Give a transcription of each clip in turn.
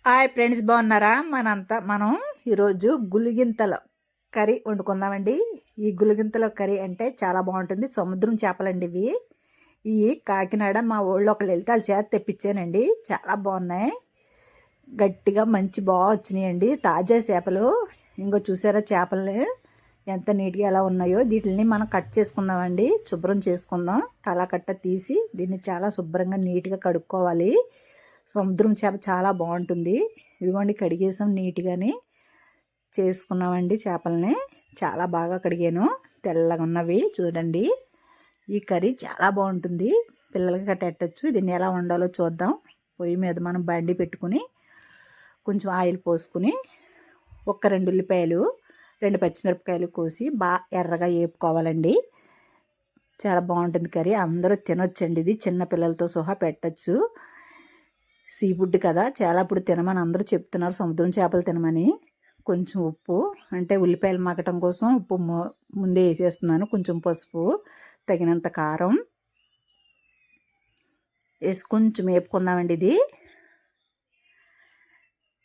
Hi friends, బాగున్నారా? మనం ఈరోజు గులిగింతల కర్రీ వండుకుందామండి. ఈ గులిగింతల కర్రీ అంటే చాలా బాగుంటుంది. సముద్రం చేపలండి ఇవి. ఇవి కాకినాడ మా ఊళ్ళో ఒకళ్ళు వెళ్తే వాళ్ళ చేత తెప్పించానండి. చాలా బాగున్నాయి, గట్టిగా మంచి బాగా వచ్చినాయండి. తాజా చేపలు. ఇంకో చూసారా చేపల్ని ఎంత నీట్గా ఎలా ఉన్నాయో. వీటిని మనం కట్ చేసుకుందామండి, శుభ్రం చేసుకుందాం. తల కట్ట తీసి దీన్ని చాలా శుభ్రంగా నీట్గా కడుక్కోవాలి. సముద్రం చేప చాలా బాగుంటుంది. ఇదిగోండి కడిగేసాం, నీట్గానే చేసుకున్నామండి. చేపల్ని చాలా బాగా కడిగాను, తెల్లగా ఉన్నవి చూడండి. ఈ కర్రీ చాలా బాగుంటుంది, పిల్లలకి కట్టెట్టచ్చు. దీన్ని ఎలా వండాలో చూద్దాం. పొయ్యి మీద మనం బండి పెట్టుకుని కొంచెం ఆయిల్ పోసుకుని ఒక 2 ఉల్లిపాయలు 2 పచ్చిమిరపకాయలు కోసి బాగా ఎర్రగా వేపుకోవాలండి. చాలా బాగుంటుంది కర్రీ, అందరూ తినొచ్చండి. ఇది చిన్న పిల్లలతో సహా పెట్టచ్చు. సీ ఫుడ్ కదా, చాలా ఇప్పుడు తినమని అందరూ చెప్తున్నారు, సముద్రం చేపలు తినమని. కొంచెం ఉప్పు, అంటే ఉల్లిపాయలు మగ్గటం కోసం ఉప్పు ముందే వేసేస్తున్నాను. కొంచెం పసుపు, తగినంత కారం వేసి కొంచెం వేపుకుందామండి. ఇది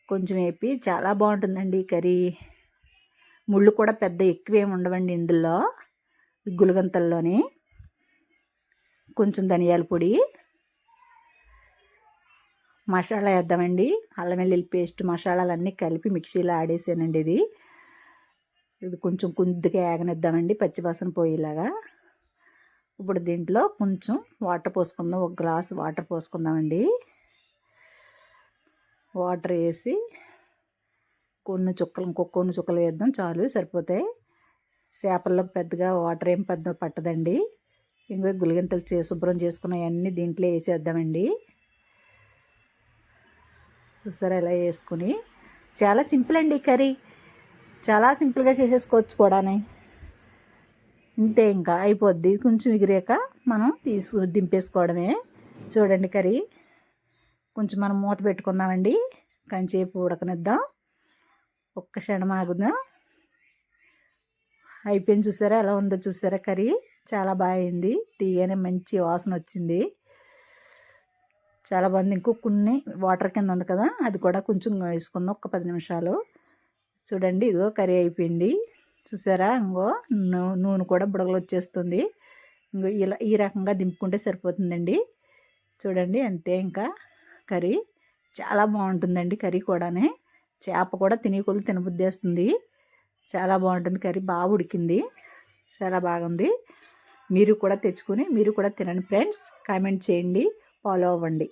కొంచెం వేపి చాలా బాగుంటుందండి ఈ కర్రీ. ముళ్ళు కూడా పెద్ద ఎక్కువేమి ఉండవండి ఇందులో, గులగంతల్లోని. కొంచెం ధనియాల పొడి, మసాలా వేద్దామండి. అల్లం వెల్లుల్లి పేస్ట్, మసాలాలన్నీ కలిపి మిక్సీలో ఆడేసానండి. ఇది కొంచెం కొద్దిగా ఏగనిద్దామండి, పచ్చివాసన పోయేలాగా. ఇప్పుడు దీంట్లో కొంచెం వాటర్ పోసుకుందాం. 1 గ్లాసు వాటర్ పోసుకుందామండి. వాటర్ వేసి కొన్ని చుక్కలు వేద్దాం, చాలు, సరిపోతాయి. చేపల్లో పెద్దగా వాటర్ ఏం పెద్ద పట్టదండి. ఇంకా గులిగింతలు శుభ్రం చేసుకున్నవన్నీ దీంట్లో వేసేద్దామండి. చూసారా ఎలా వేసుకుని. చాలా సింపుల్ అండి ఈ కర్రీ, చాలా సింపుల్గా చేసేసుకోవచ్చు కూడా. ఇంతే, ఇంకా అయిపోద్ది. కొంచెం ఎగిరాక మనం దింపేసుకోవడమే. చూడండి కర్రీ. కొంచెం మనం మూత పెట్టుకుందామండి, కొంచెంసేపు ఉడకనిద్దాం. ఒక్క క్షణం ఆగుదాం. అయిపోయింది, చూసారా ఎలా ఉందో. చూసారా కర్రీ చాలా బాగుంది, తీయని మంచి వాసన వచ్చింది. చాలా బాగుంది. ఇంకో కొన్ని వాటర్ కింద ఉంది కదా, అది కూడా కొంచెం వేసుకుందాం, ఒక 10 నిమిషాలు. చూడండి, ఇదిగో కర్రీ అయిపోయింది. చూసారా, ఇంకో నూనె కూడా బుడగలు వచ్చేస్తుంది. ఇంకో ఇలా ఈ రకంగా దింపుకుంటే సరిపోతుందండి. చూడండి, అంతే. ఇంకా కర్రీ చాలా బాగుంటుందండి. కర్రీ కూడానే చేప కూడా తినకొలు తినబుద్దేస్తుంది. చాలా బాగుంటుంది కర్రీ, బాగా ఉడికింది, చాలా బాగుంది. మీరు కూడా తెచ్చుకుని మీరు కూడా తినండి ఫ్రెండ్స్. కామెంట్ చేయండి, ఫాలో అవ్వండి.